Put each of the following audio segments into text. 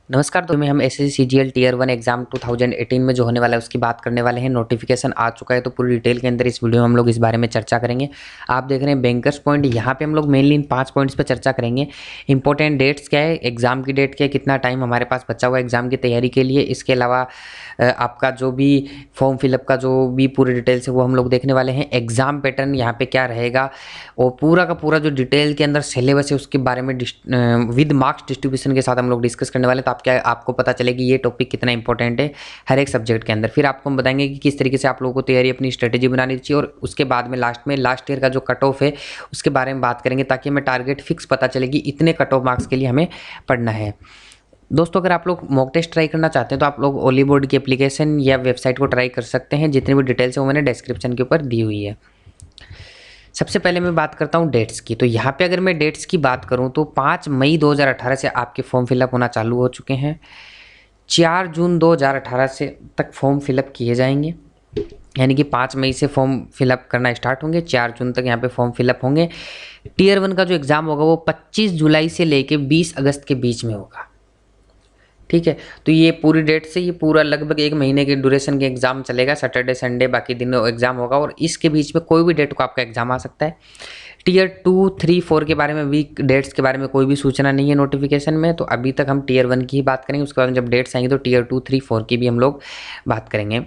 नमस्कार। तो में हम एसएससी सीजीएल टीयर 1 एग्जाम 2018 में जो होने वाला है उसकी बात करने वाले हैं। नोटिफिकेशन आ चुका है तो पूरी डिटेल के अंदर इस वीडियो में हम लोग इस बारे में चर्चा करेंगे। आप देख रहे हैं बैंकर्स पॉइंट। यहाँ पे हम लोग मेनली इन 5 पॉइंट्स पे चर्चा करेंगे। इंपॉर्टेंट डेट्स क्या है, एग्जाम की डेट क्या है, कितना टाइम हमारे पास बचा हुआ है एग्जाम की तैयारी के लिए। इसके अलावा आपका जो भी फॉर्म फिलअप का जो भी पूरी डिटेल्स है वो हम लोग देखने वाले हैं। एग्जाम पैटर्न यहाँ पे क्या रहेगा और पूरा का पूरा जो डिटेल के अंदर सिलेबस है उसके बारे में विद मार्क्स डिस्ट्रीब्यूशन के साथ हम लोग डिस्कस करने वाले हैं। तो आपको पता चलेगी ये टॉपिक कितना इंपॉर्टेंट है हर एक सब्जेक्ट के अंदर। फिर आपको हम बताएंगे कि किस तरीके से आप लोगों को तैयारी अपनी स्ट्रेटेजी बनानी चाहिए और उसके बाद में लास्ट ईयर का जो कट ऑफ है उसके बारे में बात करेंगे ताकि हमें टारगेट फिक्स पता चले कि इतने कट ऑफ मार्क्स के लिए हमें पढ़ना है। दोस्तों, अगर आप लोग मॉक टेस्ट ट्राई करना चाहते हैं तो आप लोग ओली बोर्ड की एप्लीकेशन या वेबसाइट को ट्राई कर सकते हैं। जितनी भी डिटेल्स है वो मैंने डिस्क्रिप्शन के ऊपर दी हुई है। सबसे पहले मैं बात करता हूँ डेट्स की। तो यहाँ पे अगर मैं डेट्स की बात करूँ तो 5 मई 2018 से आपके फॉर्म फिलअप होना चालू हो चुके हैं। 4 जून 2018 से तक फॉर्म फिलअप किए जाएंगे, यानी कि 5 मई से फॉर्म फिलअप करना स्टार्ट होंगे, 4 जून तक यहाँ पे फॉर्म फिलअप होंगे। टीयर 1 का जो एग्ज़ाम होगा वो 25 जुलाई से लेके 20 अगस्त के बीच में होगा। ठीक है, तो ये पूरी डेट से ये पूरा लगभग 1 महीने के ड्यूरेशन के एग्जाम चलेगा। सैटरडे संडे बाकी दिनों एग्जाम होगा और इसके बीच में कोई भी डेट को आपका एग्जाम आ सकता है। टीयर 2, 3, 4 के बारे में वीक डेट्स के बारे में कोई भी सूचना नहीं है नोटिफिकेशन में। तो अभी तक हम टीयर 1 की ही बात करेंगे, उसके बाद जब डेट्स आएंगे तो टीयर 2, 3, 4 की भी हम लोग बात करेंगे।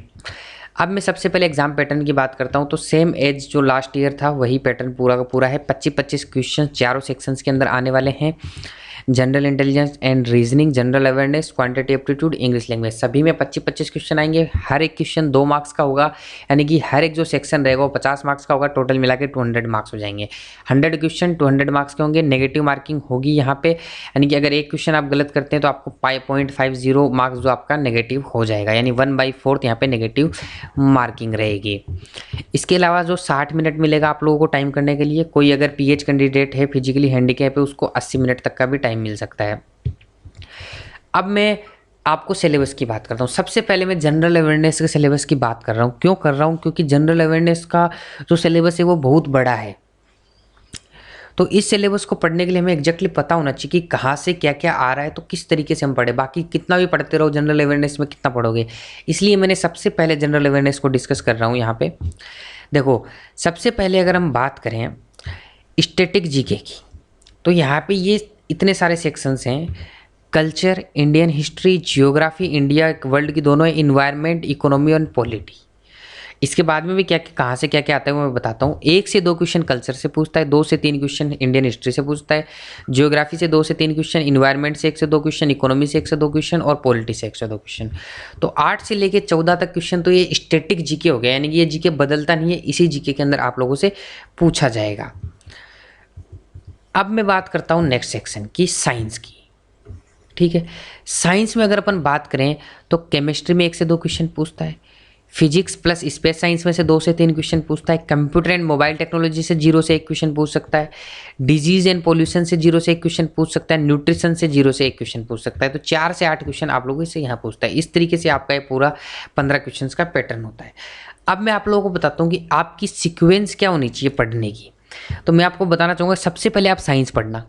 अब मैं सबसे पहले एग्जाम पैटर्न की बात करता हूँ। तो सेम एज जो लास्ट ईयर था वही पैटर्न पूरा का पूरा है। 25-25 क्वेश्चन चारों सेक्शंस के अंदर आने वाले हैं। General intelligence and reasoning, general awareness, quantity aptitude, English language, सभी में 25-25 क्वेश्चन आएंगे। हर एक क्वेश्चन 2 मार्क्स का होगा, यानी कि हर एक जो सेक्शन रहेगा वो 50 मार्क्स का होगा। टोटल मिला के 200 मार्क्स हो जाएंगे। 100 क्वेश्चन 200 मार्क्स के होंगे। नेगेटिव मार्किंग होगी यहाँ पे, यानी कि अगर एक क्वेश्चन आप गलत करते हैं तो आपको 0.50 मार्क्स जो आपका नेगेटिव हो जाएगा, यानी 1/4 यहाँ पे नेगेटिव मार्किंग रहेगी। इसके अलावा जो 60 मिनट मिलेगा आप लोगों को टाइम करने के लिए। कोई अगर पीएच कैंडिडेट है, फिजिकली हैंडीकैप है, उसको 80 मिनट तक का भी टाइम मिल सकता है। अब मैं आपको सिलेबस की बात करता हूँ। सबसे पहले मैं जनरल अवेयरनेस के सिलेबस की बात कर रहा हूँ। क्यों कर रहा हूँ? क्योंकि जनरल अवेयरनेस का जो सिलेबस है वो बहुत बड़ा है। तो इस सिलेबस को पढ़ने के लिए हमें एग्जैक्टली पता होना चाहिए कि कहाँ से क्या क्या आ रहा है, तो किस तरीके से हम पढ़े। बाकी कितना भी पढ़ते रहो जनरल अवेयरनेस में कितना पढ़ोगे, इसलिए मैंने सबसे पहले जनरल अवेयरनेस को डिस्कस कर रहा हूँ यहाँ पे। देखो, सबसे पहले अगर हम बात करें स्टैटिक जीके की, तो यहाँ पे ये इतने सारे सेक्शंस हैं। Culture, Indian history, geography, India world की दोनों है, इन्वायरमेंट, इकोनॉमी और पॉलिटी। इसके बाद में भी क्या कहाँ से क्या क्या आता है वो मैं बताता हूँ। 1 से 2 क्वेश्चन कल्चर से पूछता है, 2 से 3 क्वेश्चन इंडियन हिस्ट्री से पूछता है, जियोग्राफी से 2 से 3 क्वेश्चन, इन्वायरमेंट से 1 से 2 क्वेश्चन, इकोनॉमी से 1 से 2 क्वेश्चन और पॉलिटी से 1 से 2 क्वेश्चन। तो 8 से लेके 14 तक क्वेश्चन तो ये स्टैटिक जीके हो गया, यानी कि ये जीके बदलता नहीं है, इसी जीके के अंदर आप लोगों से पूछा जाएगा। अब मैं बात करता हूँ नेक्स्ट सेक्शन की, साइंस की। ठीक है, साइंस में अगर अपन बात करें तो केमिस्ट्री में 1 से 2 क्वेश्चन पूछता है, फिजिक्स प्लस स्पेस साइंस में से 2 से 3 क्वेश्चन पूछता है, कंप्यूटर एंड मोबाइल टेक्नोलॉजी से 0 से 1 क्वेश्चन पूछ सकता है, डिजीज एंड पोल्यूशन से 0 से 1 क्वेश्चन पूछ सकता है, न्यूट्रिशन से 0 से 1 क्वेश्चन पूछ सकता है। तो 4 से 8 क्वेश्चन आप लोगों से यहाँ पूछता है। इस तरीके से आपका ये पूरा 15 क्वेश्चन का पैटर्न होता है। अब मैं आप लोगों को बताता हूँ कि आपकी सिक्वेंस क्या होनी चाहिए पढ़ने की। तो मैं आपको बताना चाहूँगा, सबसे पहले आप साइंस पढ़ना,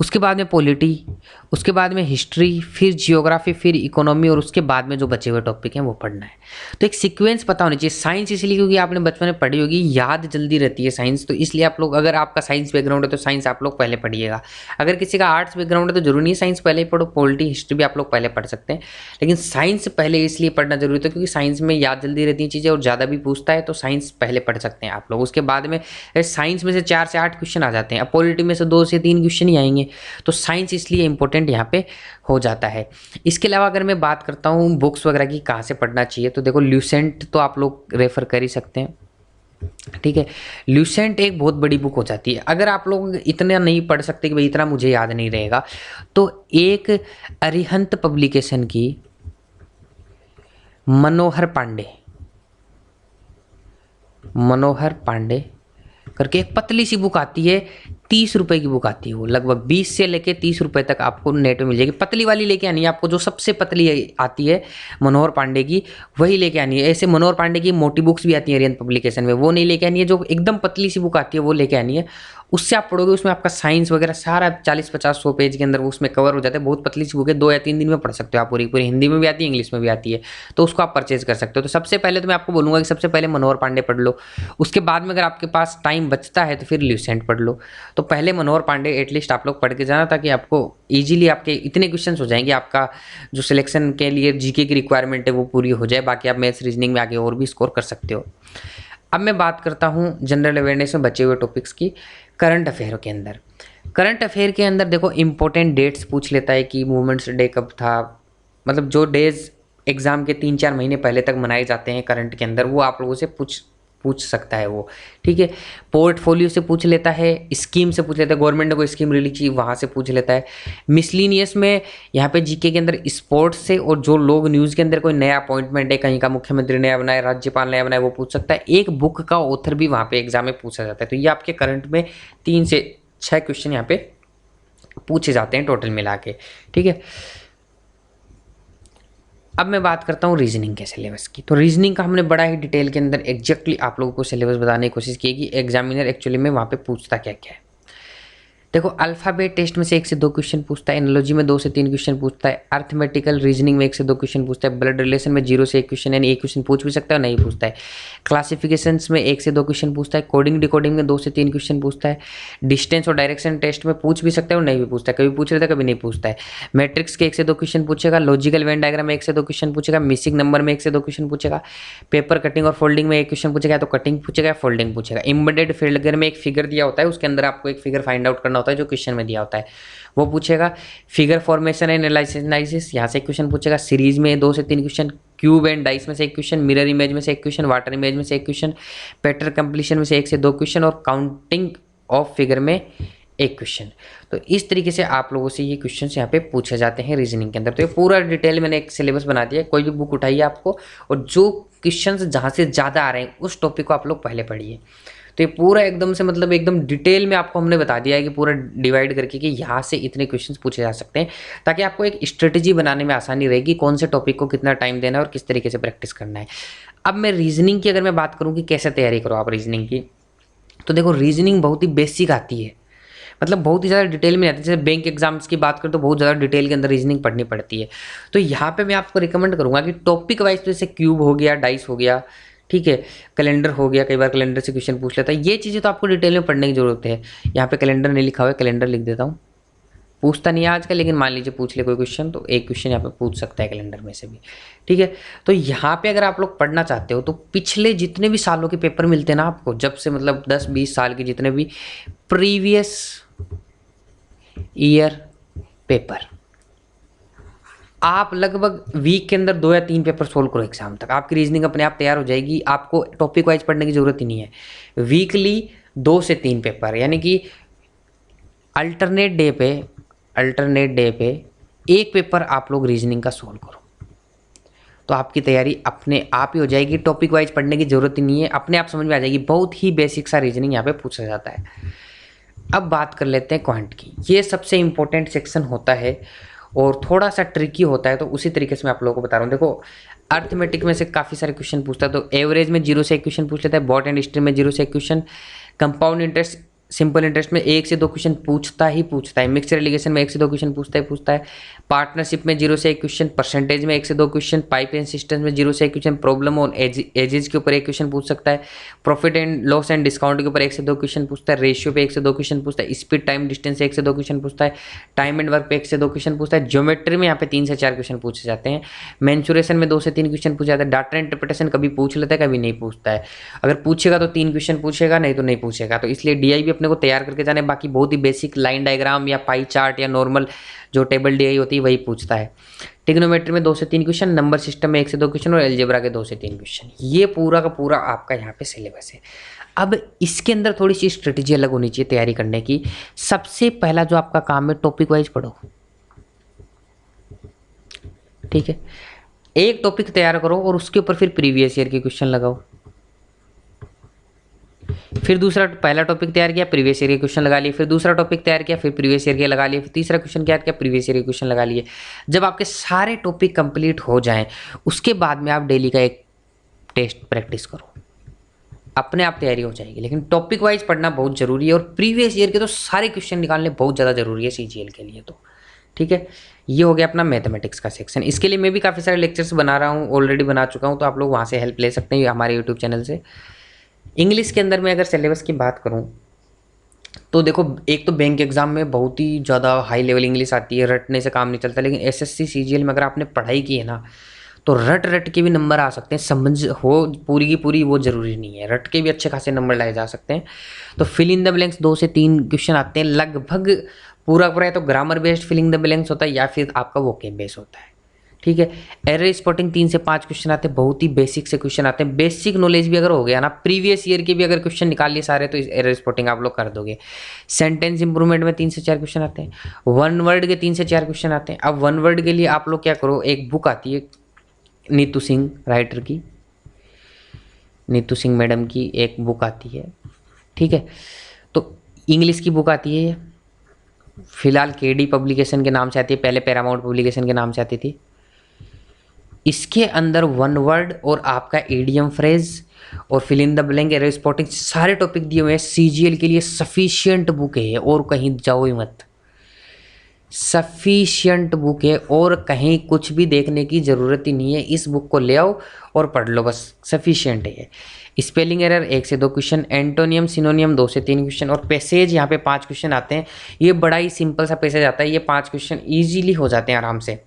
उसके बाद में पॉलिटी, उसके बाद में हिस्ट्री, फिर जियोग्राफी, फिर इकोनॉमी और उसके बाद में जो बचे हुए टॉपिक हैं वो पढ़ना है। तो एक सीक्वेंस पता होनी चाहिए। साइंस इसलिए क्योंकि आपने बचपन में पढ़ी होगी, याद जल्दी रहती है साइंस, तो इसलिए आप लोग, अगर आपका साइंस बैकग्राउंड है तो साइंस आप लोग पहले पढ़िएगा। अगर किसी का आर्ट्स बैकग्राउंड है तो जरूरी नहीं साइंस पहले ही पढ़ो, पॉलिटी हिस्ट्री भी आप लोग पहले पढ़ सकते हैं, लेकिन साइंस पहले इसलिए पढ़ना जरूरी था क्योंकि साइंस में याद जल्दी रहती है चीज़ें और ज़्यादा भी पूछता है, तो साइंस पहले पढ़ सकते हैं आप लोग। उसके बाद में साइंस में से 4 से 8 क्वेश्चन आ जाते हैं, अब पॉलिटी में से 2 से 3 क्वेश्चन ही आएंगे, तो साइंस इसलिए इंपॉर्टेंट यहाँ पे हो जाता है। इसके अलावा अगर मैं बात करता हूँ बुक्स वगैरह की कहाँ से पढ़ना चाहिए, तो देखो ल्यूसेंट तो आप लोग रेफर कर ही सकते हैं। ठीक है, ल्यूसेंट एक बहुत बड़ी बुक हो जाती है। अगर आप लोग इतना नहीं पढ़ सकते कि भाई इतना मुझे याद नहीं रहेगा, तो एक अरिहंत पब्लिकेशन की मनोहर पांडे करके एक पतली सी बुक आती है, ₹30 की बुक आती है, वो लगभग 20 से लेके ₹30 तक आपको नेट में मिल जाएगी। पतली वाली लेके आनी है आपको, जो सबसे पतली आती है मनोहर पांडे की, वही लेके आनी है। ऐसे मनोहर पांडे की मोटी बुक्स भी आती है अरिहंत पब्लिकेशन में, वो नहीं लेके आनी है। जो एकदम पतली सी बुक आती है वो लेके आनी है। उससे आप पढ़ोगे, उसमें आपका साइंस वगैरह सारा 40-50-100 पेज के अंदर उसमें कवर हो जाता है। बहुत पतली सी बुक है, 2 या 3 दिन में पढ़ सकते हो आप पूरी पूरी। हिंदी में भी आती है, इंग्लिश में भी आती है, तो उसको आप परचेज कर सकते हो। तो सबसे पहले तो मैं आपको बोलूँगा कि सबसे पहले मनोहर पांडे पढ़ लो। उसके बाद में अगर आपके पास टाइम बचता है तो फिर ल्यूसेंट पढ़ लो। तो पहले मनोहर पांडे एटलीस्ट आप लोग पढ़ के जाना, ताकि आपको ईजिली आपके इतने क्वेश्चन हो जाएंगे, आपका जो सिलेक्शन के लिए जीके की रिक्वायरमेंट है वो पूरी हो जाए। बाकी आप मैथ्स रीजनिंग में आगे और भी स्कोर कर सकते हो। अब मैं बात करता हूँ जनरल अवेयरनेस में बचे हुए टॉपिक्स की। करंट अफेयर के अंदर, करंट अफेयर के अंदर देखो इंपॉर्टेंट डेट्स पूछ लेता है कि वुमेंस डे कब था, मतलब जो डेज एग्जाम के 3-4 महीने पहले तक मनाए जाते हैं करंट के अंदर, वो आप लोगों से पूछ सकता है वो। ठीक है, पोर्टफोलियो से पूछ लेता है, स्कीम से पूछ लेता है, गवर्नमेंट ने कोई स्कीम रिलीज की वहाँ से पूछ लेता है। मिसलिनियस में यहाँ पे जीके के अंदर स्पोर्ट्स से, और जो लोग न्यूज़ के अंदर कोई नया अपॉइंटमेंट है, कहीं का मुख्यमंत्री नया बनाए, राज्यपाल नया बनाए, वो पूछ सकता है। एक बुक का ऑथर भी वहाँ पे एग्जाम में पूछा जाता है। तो ये आपके करंट में 3 से 6 क्वेश्चन यहाँ पे पूछे जाते हैं टोटल मिला के। ठीक है, अब मैं बात करता हूँ रीजनिंग के सिलेबस की। तो रीजनिंग का हमने बड़ा ही डिटेल के अंदर एग्जैक्टली आप लोगों को सिलेबस बताने की कोशिश की कि एग्जामिनर एक्चुअली में वहाँ पे पूछता क्या क्या है। देखो, अल्फ़ाबेट टेस्ट में से 1 से 2 क्वेश्चन पूछता है, एनालॉजी में 2 से 3 क्वेश्चन पूछता है, अर्थमेटिकल रीजनिंग में 1 से 2 क्वेश्चन पूछता है, ब्लड रिलेशन में 0 से 1 क्वेश्चन, यानी 1 क्वेश्चन पूछ भी सकता है और नहीं पूछता है, क्लासिफिकेशंस में 1 से 2 क्वेश्चन पूछता है, कोडिंग डिकोडिंग में 2 से 3 क्वेश्चन पूछता है, डिस्टेंस और डायरेक्शन टेस्ट में पूछ भी सकता है और नहीं भी पूछता है, कभी पूछ लेता है कभी नहीं पूछता है, मैट्रिक्स के 1 से 2 क्वेश्चन पूछेगा, लॉजिकल वेन डायग्राम में 1 से 2 क्वेश्चन पूछेगा, मिसिंग नंबर में 1 से 2 क्वेश्चन पूछेगा, पेपर कटिंग और फोल्डिंग में 1 क्वेश्चन पूछेगा, तो कटिंग पूछेगा, फोल्डिंग पूछेगा। एम्बेडेड फिगर में एक फिगर दिया होता है, उसके अंदर आपको एक फिगर फाइंड आउट करना होता है जो क्वेश्चन में दिया होता है, वो पूछेगा। फिगर फॉर्मेशन एंड एनालिसिस यहाँ से एक क्वेश्चन पूछेगा। सीरीज में 2 से 3 क्वेश्चन, क्यूब एंड डाइस में से 1 क्वेश्चन, मिरर इमेज में से 1 क्वेश्चन, वाटर इमेज में से 1 क्वेश्चन, पैटर्न कंप्लीशन में से 1 से 2 क्वेश्चन, और काउंटिंग ऑफ फिगर में 1 क्वेश्चन। तो इस तरीके से आप लोगों से ये क्वेश्चन यहाँ पे पूछे जाते हैं रीजनिंग के अंदर। तो ये पूरा डिटेल मैंने एक सिलेबस बना दिया है, कोई भी बुक उठाइए आपको, और जो क्वेश्चन जहाँ से ज़्यादा आ रहे हैं उस टॉपिक को आप लोग पहले पढ़िए। तो ये पूरा एकदम से, मतलब एकदम डिटेल में आपको हमने बता दिया है कि पूरा डिवाइड करके कि यहाँ से इतने क्वेश्चंस पूछे जा सकते हैं, ताकि आपको एक स्ट्रेटेजी बनाने में आसानी रहेगी, कौन से टॉपिक को कितना टाइम देना है और किस तरीके से प्रैक्टिस करना है। अब मैं रीजनिंग की अगर मैं बात करूँ कि कैसे तैयारी करो आप रीजनिंग की, तो देखो रीजनिंग बहुत ही बेसिक आती है, मतलब बहुत ही ज़्यादा डिटेल में आती है। जैसे बैंक एग्जाम्स की बात करें तो बहुत ज़्यादा डिटेल के अंदर रीजनिंग पढ़नी पड़ती है। तो यहाँ पे मैं आपको रिकमेंड करूँगा कि टॉपिक वाइज, जैसे क्यूब हो गया, डाइस हो गया, ठीक है, कैलेंडर हो गया, कई बार कैलेंडर से क्वेश्चन पूछ लेता है, ये चीज़ें तो आपको डिटेल में पढ़ने की जरूरत है। यहाँ पे कैलेंडर नहीं लिखा हुआ है, कैलेंडर लिख देता हूँ, पूछता नहीं है आजकल, लेकिन मान लीजिए पूछ ले कोई क्वेश्चन, तो एक क्वेश्चन यहाँ पे पूछ सकता है कैलेंडर में से भी। ठीक है, तो यहाँ पे अगर आप लोग पढ़ना चाहते हो तो पिछले जितने भी सालों के पेपर मिलते हैं ना आपको, जब से मतलब 10-20 साल के जितने भी प्रीवियस ईयर पेपर, आप लगभग वीक के अंदर 2 या 3 पेपर सोल्व करो एग्जाम तक, आपकी रीजनिंग अपने आप तैयार हो जाएगी। आपको टॉपिक वाइज पढ़ने की जरूरत ही नहीं है। वीकली 2 से 3 पेपर, यानी कि अल्टरनेट डे पे एक पेपर आप लोग रीजनिंग का सोल्व करो, तो आपकी तैयारी अपने आप ही हो जाएगी। टॉपिक वाइज पढ़ने की जरूरत ही नहीं है, अपने आप समझ में आ जाएगी। बहुत ही बेसिक सा रीजनिंग यहाँ पे पूछा जाता है। अब बात कर लेते हैं क्वांट की। ये सबसे इंपॉर्टेंट सेक्शन होता है और थोड़ा सा ट्रिकी होता है, तो उसी तरीके से मैं आप लोगों को बता रहा हूँ। देखो, अर्थमेटिक में से काफ़ी सारे क्वेश्चन पूछता है, तो एवरेज में 0 से 1 क्वेश्चन पूछ लेता है, बॉट एंड स्ट्रीम में 0 से 1 question, compound interest, simple interest में 1 से 2 क्वेश्चन पूछता है, मिक्सर एलिगेशन में 1 से 2 क्वेश्चन पूछता है, पार्टनरशिप में 0 से 1 क्वेश्चन, परसेंटेज में 1 से 2 क्वेश्चन, पाइप एंड सिस्टम में 0 से 1 क्वेश्चन, प्रॉब्लम ऑन एजेज के ऊपर 1 क्वेश्चन पूछ सकता है, profit and loss and discount के ऊपर 1 से 2 क्वेश्चन पूछता है, रेशियो पे 1 से 2 क्वेश्चन पूछता है, स्पीड टाइम डिस्टेंस से 1 से 2 क्वेश्चन पूछता है, टाइम एंड वर्क पे 1 से 2 क्वेश्चन पूछता है, ज्योमेट्री में यहाँ पे 3 से 4 क्वेश्चन पूछे जाते हैं, मेंसुरेशन में 2 से 3 क्वेश्चन पूछे जाते हैं, डाटा इंटरप्रिटेशन कभी पूछ लेता है कभी नहीं पूछता है, अगर पूछेगा तो 3 क्वेश्चन पूछेगा, नहीं तो नहीं पूछेगा। तो इसलिए डीआई भी अपने को तैयार करके जाने। बाकी बहुत ही बेसिक लाइन डायग्राम या पाई चार्ट या नॉर्मल जो टेबल डीआई होती है वही पूछता है। ट्रिग्नोमेट्री में 2 से 3 क्वेश्चन, नंबर सिस्टम में 1 से 2 क्वेश्चन, और अलजेब्रा के 2 से 3 क्वेश्चन। ये पूरा का पूरा आपका यहाँ पे सिलेबस है। अब इसके अंदर थोड़ी सी स्ट्रेटेजी अलग होनी चाहिए तैयारी करने की। सबसे पहला जो आपका काम है, टॉपिक वाइज पढ़ो। ठीक है, एक टॉपिक तैयार करो और उसके ऊपर फिर प्रीवियस ईयर के क्वेश्चन लगाओ। फिर दूसरा पहला टॉपिक तैयार किया, प्रीवियस ईयर के क्वेश्चन लगा लिए, फिर दूसरा टॉपिक तैयार किया, फिर प्रीवियस ईयर के लगा लिए, फिर तीसरा क्वेश्चन तैयार किया, प्रीवियस ईयर के क्वेश्चन लगा लिए। जब आपके सारे टॉपिक कंप्लीट हो जाएं, उसके बाद में आप डेली का एक टेस्ट प्रैक्टिस करो, अपने आप तैयारी हो जाएगी। लेकिन टॉपिक वाइज पढ़ना बहुत जरूरी है, और प्रीवियस ईयर के तो सारे क्वेश्चन निकालने बहुत ज़्यादा जरूरी है सीजीएल के लिए। तो ठीक है, ये हो गया अपना मैथमेटिक्स का सेक्शन। इसके लिए मैं भी काफ़ी सारे लेक्चर्स बना रहा हूँ, ऑलरेडी बना चुका हूँ, तो आप लोग वहाँ से हेल्प ले सकते हैं हमारे यूट्यूब चैनल से। इंग्लिश के अंदर मैं अगर सिलेबस की बात करूँ तो देखो, एक तो बैंक एग्जाम में बहुत ही ज़्यादा हाई लेवल इंग्लिश आती है, रटने से काम नहीं चलता। लेकिन एसएससी सीजीएल में अगर आपने पढ़ाई की है ना, तो रट रट के भी नंबर आ सकते हैं, समझ हो पूरी की पूरी वो ज़रूरी नहीं है, रट के भी अच्छे खासे नंबर लाए जा सकते हैं। तो फिल इन द ब्लैंक्स 2 से 3 क्वेश्चन आते हैं लगभग, पूरा पूरा है तो grammar based filling the blanks होता है, या फिर आपका वोकेब बेस्ड होता है। ठीक है, एरर स्पॉटिंग 3 से 5 क्वेश्चन आते हैं, बहुत ही बेसिक से क्वेश्चन आते हैं। बेसिक नॉलेज भी अगर हो गया ना, प्रीवियस ईयर के भी अगर क्वेश्चन निकाल लिए सारे, तो इस एरर स्पॉटिंग आप लोग कर दोगे। सेंटेंस इंप्रूवमेंट में 3 से 4 क्वेश्चन आते हैं, वन वर्ड के 3 से 4 क्वेश्चन आते हैं। अब वन वर्ड के लिए आप लोग क्या करो, एक बुक आती है नीतू सिंह राइटर की, नीतू सिंह मैडम की एक बुक आती है, ठीक है, तो इंग्लिश की बुक आती है, फिलहाल केडी पब्लिकेशन के नाम से आती है, पहले पैरामाउंट पब्लिकेशन के नाम से आती थी। इसके अंदर वन वर्ड और आपका एडीएम फ्रेज और fill in the blank, error spotting, सारे टॉपिक दिए हुए हैं। सीजीएल के लिए सफिशिएंट बुक है, और कहीं जाओ ही मत, सफिशिएंट बुक है, और कहीं कुछ भी देखने की ज़रूरत ही नहीं है। इस बुक को ले आओ और पढ़ लो, बस सफिशिएंट है। स्पेलिंग एरर 1 से 2 क्वेश्चन, एंटोनियम सिनोनियम 2 से 3 क्वेश्चन, और पैसेज यहाँ पे 5 क्वेश्चन आते हैं। ये बड़ा ही सिंपल सा पैसेज आता है, ये 5 क्वेश्चन ईजिली हो जाते हैं आराम से।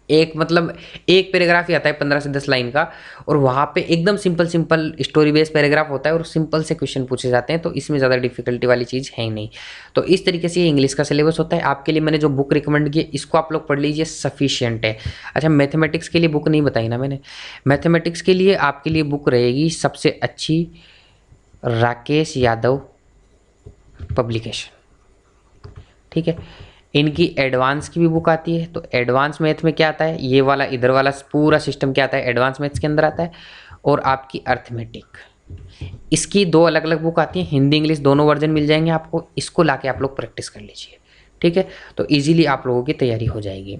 एक मतलब एक पैराग्राफ ही आता है 15 से 10 लाइन का, और वहाँ पे एकदम simple simple story based paragraph होता है, और सिंपल से क्वेश्चन पूछे जाते हैं, तो इसमें ज़्यादा डिफिकल्टी वाली चीज़ है ही नहीं। तो इस तरीके से ये इंग्लिश का सिलेबस होता है। आपके लिए मैंने जो बुक रिकमेंड की, इसको आप लोग पढ़ लीजिए, सफिशियंट है। अच्छा, मैथमेटिक्स के लिए बुक नहीं बताई ना मैंने, मैथमेटिक्स के लिए आपके लिए बुक रहेगी सबसे अच्छी राकेश यादव पब्लिकेशन, ठीक है। इनकी एडवांस की भी बुक आती है, तो एडवांस मैथ में क्या आता है, ये वाला इधर वाला पूरा सिस्टम क्या आता है, एडवांस मैथ्स के अंदर आता है। और आपकी अर्थमेटिक, इसकी 2 अलग अलग बुक आती हैं, हिंदी इंग्लिश दोनों वर्जन मिल जाएंगे आपको। इसको लाके आप लोग प्रैक्टिस कर लीजिए, ठीक है, तो इजीली आप लोगों की तैयारी हो जाएगी।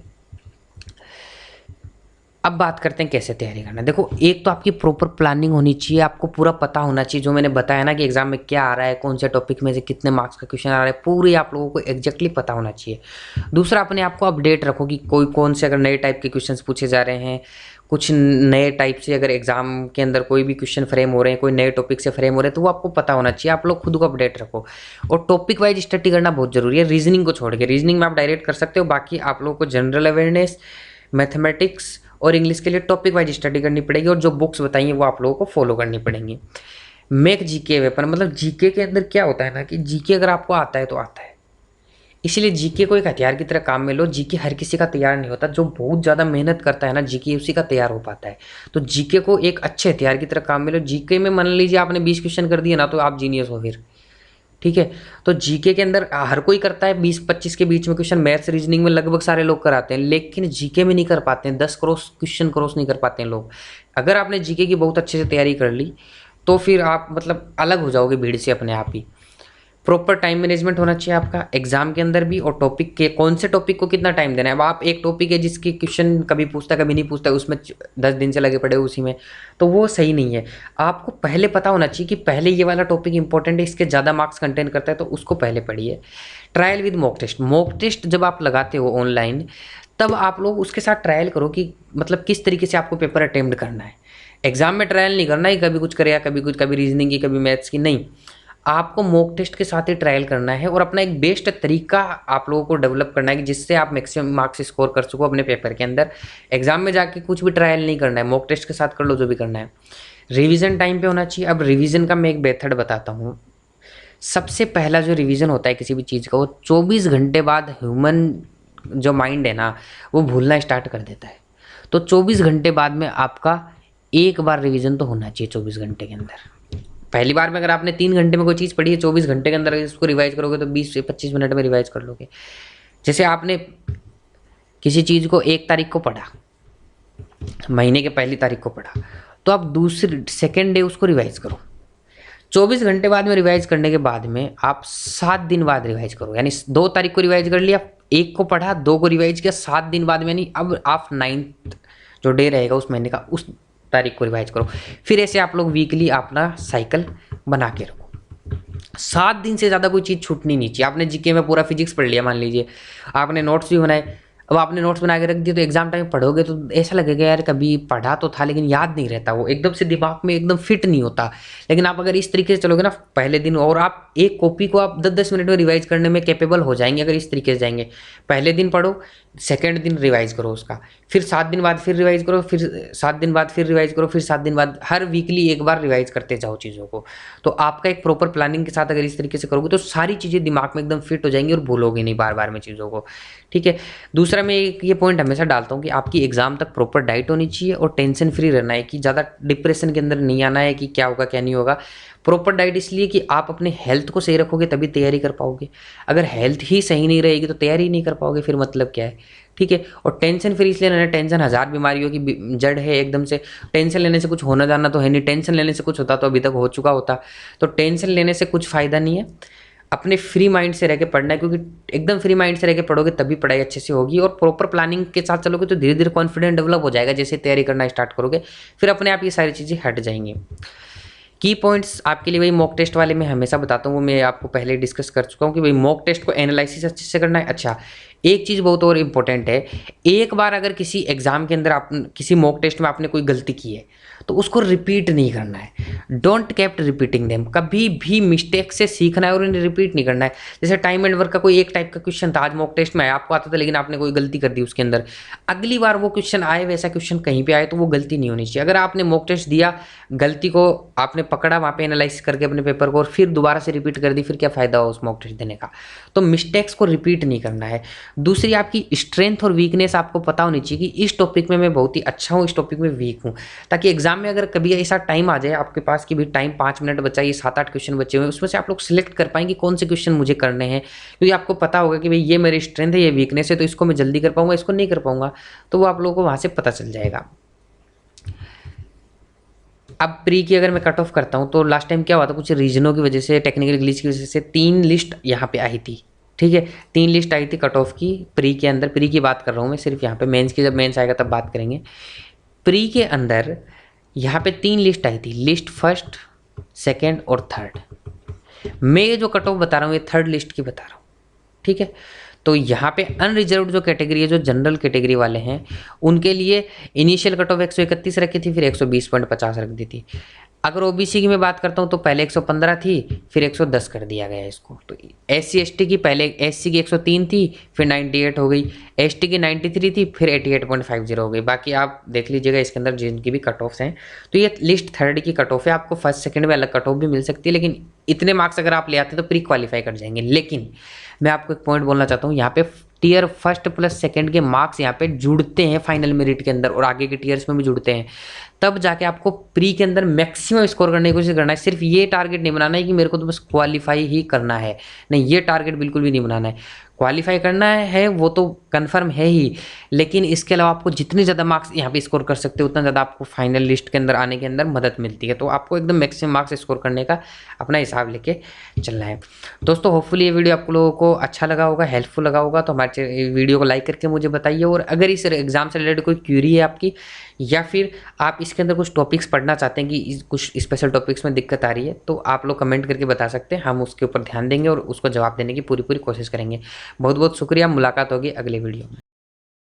अब बात करते हैं कैसे तैयारी करना। देखो, एक तो आपकी प्रॉपर प्लानिंग होनी चाहिए, आपको पूरा पता होना चाहिए, जो मैंने बताया ना कि एग्जाम में क्या आ रहा है, कौन से टॉपिक में से कितने मार्क्स का क्वेश्चन आ रहा है, पूरी आप लोगों को एग्जैक्टली पता होना चाहिए। दूसरा, अपने आप को अपडेट रखो कि कोई कौन से अगर नए टाइप के क्वेश्चंस पूछे जा रहे हैं, कुछ नए टाइप से अगर एग्जाम के अंदर कोई भी क्वेश्चन फ्रेम हो रहे हैं, कोई नए टॉपिक से फ्रेम हो रहे हैं, तो वो आपको पता होना चाहिए। आप लोग खुद को अपडेट रखो, और टॉपिक वाइज स्टडी करना बहुत जरूरी है। रीजनिंग को छोड़ के, रीजनिंग में आप डायरेक्ट कर सकते हो, बाकी आप लोगों को जनरल अवेयरनेस, मैथमेटिक्स और इंग्लिश के लिए टॉपिक वाइज स्टडी करनी पड़ेगी, और जो बुक्स बताइए वो आप लोगों को फॉलो करनी पड़ेंगी। मेक जीके वेपन, मतलब जीके के अंदर क्या होता है ना कि जीके अगर आपको आता है तो आता है, इसलिए जीके को एक हथियार की तरह काम में लो। जीके हर किसी का तैयार नहीं होता, जो बहुत ज़्यादा मेहनत करता है ना जीके, उसी का तैयार हो पाता है। तो जीके को एक अच्छे हथियार की तरह काम में लो। जीके में मान लीजिए आपने 20 क्वेश्चन कर दिए ना, तो आप जीनियस हो फिर, ठीक है। तो जीके के अंदर हर कोई करता है 20-25 के बीच में क्वेश्चन, मैथ्स रीजनिंग में लगभग सारे लोग कराते हैं, लेकिन जीके में नहीं कर पाते हैं, 10 क्रॉस क्वेश्चन क्रॉस नहीं कर पाते हैं लोग। अगर आपने जीके की बहुत अच्छे से तैयारी कर ली, तो फिर आप मतलब अलग हो जाओगे भीड़ से अपने आप ही। प्रॉपर टाइम मैनेजमेंट होना चाहिए आपका एग्जाम के अंदर भी, और टॉपिक के कौन से टॉपिक को कितना टाइम देना है। अब आप एक टॉपिक है जिसकी क्वेश्चन कभी पूछता है कभी नहीं पूछता, उसमें 10 दिन से लगे पड़े उसी में, तो वो सही नहीं है। आपको पहले पता होना चाहिए कि पहले ये वाला टॉपिक इंपॉर्टेंट है, इसके ज़्यादा मार्क्स कंटेन करता है, तो उसको पहले पढ़िए। Trial with mock test, mock test जब आप लगाते हो ऑनलाइन, तब आप लोग उसके साथ ट्रायल करो कि मतलब किस तरीके से आपको पेपर अटेम्प्ट करना है। एग्जाम में ट्रायल नहीं करना है, कभी कुछ करेगा कभी कुछ, कभी रीजनिंग की कभी मैथ्स की, नहीं। आपको मॉक टेस्ट के साथ ही ट्रायल करना है, और अपना एक बेस्ट तरीका आप लोगों को डेवलप करना है कि जिससे आप मैक्सिमम मार्क्स स्कोर कर सको अपने पेपर के अंदर। एग्जाम में जाके कुछ भी ट्रायल नहीं करना है, मॉक टेस्ट के साथ कर लो जो भी करना है। रिवीजन टाइम पे होना चाहिए। अब रिवीजन का मैं एक मेथड बताता हूँ। सबसे पहला जो रिवीजन होता है किसी भी चीज़ का, वो 24 घंटे बाद ह्यूमन जो माइंड है ना, वो भूलना स्टार्ट कर देता है। तो 24 घंटे बाद में आपका एक बार रिवीजन तो होना चाहिए 24 घंटे के अंदर। पहली बार में अगर आपने 3 घंटे में कोई चीज़ पढ़ी है, 24 घंटे के अंदर इसको रिवाइज करोगे तो 20 से 25 मिनट में रिवाइज कर लोगे। जैसे आपने किसी चीज़ को 1 तारीख को पढ़ा, महीने के पहली तारीख को पढ़ा, तो आप दूसरी सेकेंड डे उसको रिवाइज करो। 24 घंटे बाद में रिवाइज करने के बाद में आप 7 दिन बाद रिवाइज करो, यानी 2 तारीख को रिवाइज कर लिया, 1 को पढ़ा, 2 को रिवाइज किया, 7 दिन बाद में, यानी अब आप 9th जो डे रहेगा उस महीने का उस तारीख को रिवाइज करो। फिर ऐसे आप लोग वीकली अपना साइकिल बना के रखो। 7 दिन से ज़्यादा कोई चीज़ छूटनी नहीं चाहिए। आपने जीके में पूरा फिजिक्स पढ़ लिया मान लीजिए, आपने नोट्स भी बनाए, अब आपने नोट्स बना के रख दिए, तो एग्जाम टाइम पढ़ोगे तो ऐसा लगेगा यार कभी पढ़ा तो था लेकिन याद नहीं रहता, वो एकदम से दिमाग में एकदम फिट नहीं होता। लेकिन आप अगर इस तरीके से चलोगे ना पहले दिन, और आप एक कॉपी को आप 10-10 मिनट में रिवाइज करने में कैपेबल हो जाएंगे अगर इस तरीके से जाएंगे। पहले दिन पढ़ो, सेकेंड दिन रिवाइज करो उसका, फिर 7 दिन बाद फिर रिवाइज करो, फिर 7 दिन बाद फिर रिवाइज करो, फिर 7 दिन बाद, हर वीकली एक बार रिवाइज करते जाओ चीज़ों को। तो आपका एक प्रॉपर प्लानिंग के साथ अगर इस तरीके से करोगे तो सारी चीज़ें दिमाग में एकदम फिट हो जाएंगी और भूलोगे नहीं बार बार में चीज़ों को। ठीक है। दूसरा मैं एक ये पॉइंट हमेशा डालता हूँ कि आपकी एग्जाम तक प्रॉपर डाइट होनी चाहिए और टेंशन फ्री रहना है, कि ज़्यादा डिप्रेशन के अंदर नहीं आना है कि क्या होगा क्या नहीं होगा। प्रॉपर डाइट इसलिए कि आप अपने हेल्थ को सही रखोगे तभी तैयारी कर पाओगे। अगर हेल्थ ही सही नहीं रहेगी तो तैयारी नहीं कर पाओगे, फिर मतलब क्या है। ठीक है। और टेंशन फ्री इसलिए रहना, टेंशन 1000 बीमारियों की जड़ है एकदम से। टेंशन लेने से कुछ होना जाना तो है नहीं, टेंशन लेने से कुछ होता तो अभी तक हो चुका होता। तो टेंशन लेने से कुछ फ़ायदा नहीं है, अपने फ्री माइंड से रह के पढ़ना है, क्योंकि एकदम फ्री माइंड से रह के पढ़ोगे तभी पढ़ाई अच्छे से होगी। और प्रॉपर प्लानिंग के साथ चलोगे तो धीरे धीरे कॉन्फिडेंस डेवलप हो जाएगा। जैसे तैयारी करना स्टार्ट करोगे फिर अपने आप ये सारी चीज़ें हट जाएंगी। की पॉइंट्स आपके लिए वही मॉक टेस्ट वाले मैं हमेशा बताता हूँ, वो मैं आपको पहले डिस्कस कर चुका हूँ कि भाई मॉक टेस्ट को एनालिसिस अच्छे से करना है। अच्छा, एक चीज़ बहुत और इम्पोर्टेंट है, एक बार अगर किसी एग्जाम के अंदर आप किसी मॉक टेस्ट में आपने कोई गलती की है तो उसको रिपीट नहीं करना है। डोंट केप्ट रिपीटिंग देम, कभी भी मिस्टेक से सीखना है और उन्हें रिपीट नहीं करना है। जैसे टाइम एंड वर्क का कोई एक टाइप का क्वेश्चन था, आज मॉक टेस्ट में आया, आपको आता था लेकिन आपने कोई गलती कर दी उसके अंदर, अगली बार वो क्वेश्चन आए, वैसा क्वेश्चन कहीं पे आए तो वो गलती नहीं होनी चाहिए। अगर आपने मॉक टेस्ट दिया, गलती को आपने पकड़ा वहाँ पे एनालाइज करके अपने पेपर को, और फिर दोबारा से रिपीट कर दी, फिर क्या फ़ायदा हो उस मॉक टेस्ट देने का। तो मिस्टेक्स को रिपीट नहीं करना है। दूसरी, आपकी स्ट्रेंथ और वीकनेस आपको पता होनी चाहिए कि इस टॉपिक में मैं बहुत ही अच्छा हूँ, इस टॉपिक में वीक हूँ, ताकि एग्जाम में अगर कभी ऐसा टाइम आ जाए आपके पास कि भी टाइम 5 मिनट बचा, ये 7-8 क्वेश्चन बचे हुए हैं, उसमें से आप लोग सिलेक्ट कर पाएंगे कौन से क्वेश्चन मुझे करने हैं, क्योंकि आपको पता होगा कि भाई ये मेरी स्ट्रेंथ है, ये वीकनेस है, तो इसको मैं जल्दी कर पाऊंगा, इसको नहीं कर पाऊंगा, तो वो आप लोगों को वहाँ से पता चल जाएगा। अब प्री की अगर मैं कट ऑफ करता हूँ तो लास्ट टाइम क्या हुआ था, कुछ रीजनों की वजह से, टेक्निकल ग्लिच की वजह से 3 लिस्ट यहाँ पे आई थी। ठीक है, 3 लिस्ट आई थी कट ऑफ की प्री के अंदर। प्री की बात कर रहा हूँ मैं सिर्फ, यहाँ पे मेंस की जब मेंस आएगा तब बात करेंगे। प्री के अंदर यहाँ पे 3 लिस्ट आई थी, लिस्ट फर्स्ट, सेकेंड और थर्ड। मैं ये जो कट ऑफ बता रहा हूँ ये थर्ड लिस्ट की बता रहा हूँ। ठीक है, तो यहाँ पे अनरिजर्व्ड जो कैटेगरी है, जो जनरल कैटेगरी वाले हैं, उनके लिए इनिशियल कट ऑफ 131 रखी थी, फिर 120.50 रख दी थी। अगर ओबीसी की मैं बात करता हूँ तो पहले 115 थी, फिर 110 कर दिया गया इसको। तो SC ST की, पहले SC की 103 थी, फिर 98 हो गई, ST की 93 थी, फिर 88.50 हो गई। बाकी आप देख लीजिएगा इसके अंदर जिनकी भी कट ऑफ्स हैं। तो ये लिस्ट थर्ड की कट ऑफ है, आपको फर्स्ट सेकंड में अलग कट ऑफ भी मिल सकती है, लेकिन इतने मार्क्स अगर आप ले आते हैं तो प्री क्वालिफाई कर जाएंगे। लेकिन मैं आपको एक पॉइंट बोलना चाहता हूँ, यहाँ पे टीयर फर्स्ट प्लस सेकंड के मार्क्स यहाँ पे जुड़ते हैं फाइनल मेरिट के अंदर, और आगे के टीयर्स में भी जुड़ते हैं। तब जाके आपको प्री के अंदर मैक्सिमम स्कोर करने की कोशिश करना है। सिर्फ ये टारगेट नहीं बनाना है कि मेरे को तो बस क्वालिफाई ही करना है, नहीं, ये टारगेट बिल्कुल भी नहीं बनाना है। क्वालिफाई करना है वो तो कंफर्म है ही, लेकिन इसके अलावा आपको जितने ज़्यादा मार्क्स यहाँ पे स्कोर कर सकते हो उतना ज़्यादा आपको फाइनल लिस्ट के अंदर आने के अंदर मदद मिलती है। तो आपको एकदम मैक्सिमम मार्क्स स्कोर करने का अपना हिसाब लेके चलना है। दोस्तों, होपफुली ये वीडियो आप लोगों को अच्छा लगा होगा, हेल्पफुल लगा होगा, तो हमारे वीडियो को लाइक करके मुझे बताइए। और अगर इस एग्जाम से रिलेटेड कोई क्यूरी है आपकी, या फिर आप इसके अंदर कुछ टॉपिक्स पढ़ना चाहते हैं कि कुछ स्पेशल टॉपिक्स में दिक्कत आ रही है, तो आप लोग कमेंट करके बता सकते हैं, हम उसके ऊपर ध्यान देंगे और उसको जवाब देने की पूरी कोशिश करेंगे। बहुत बहुत शुक्रिया, मुलाकात होगी अगले वीडियो में।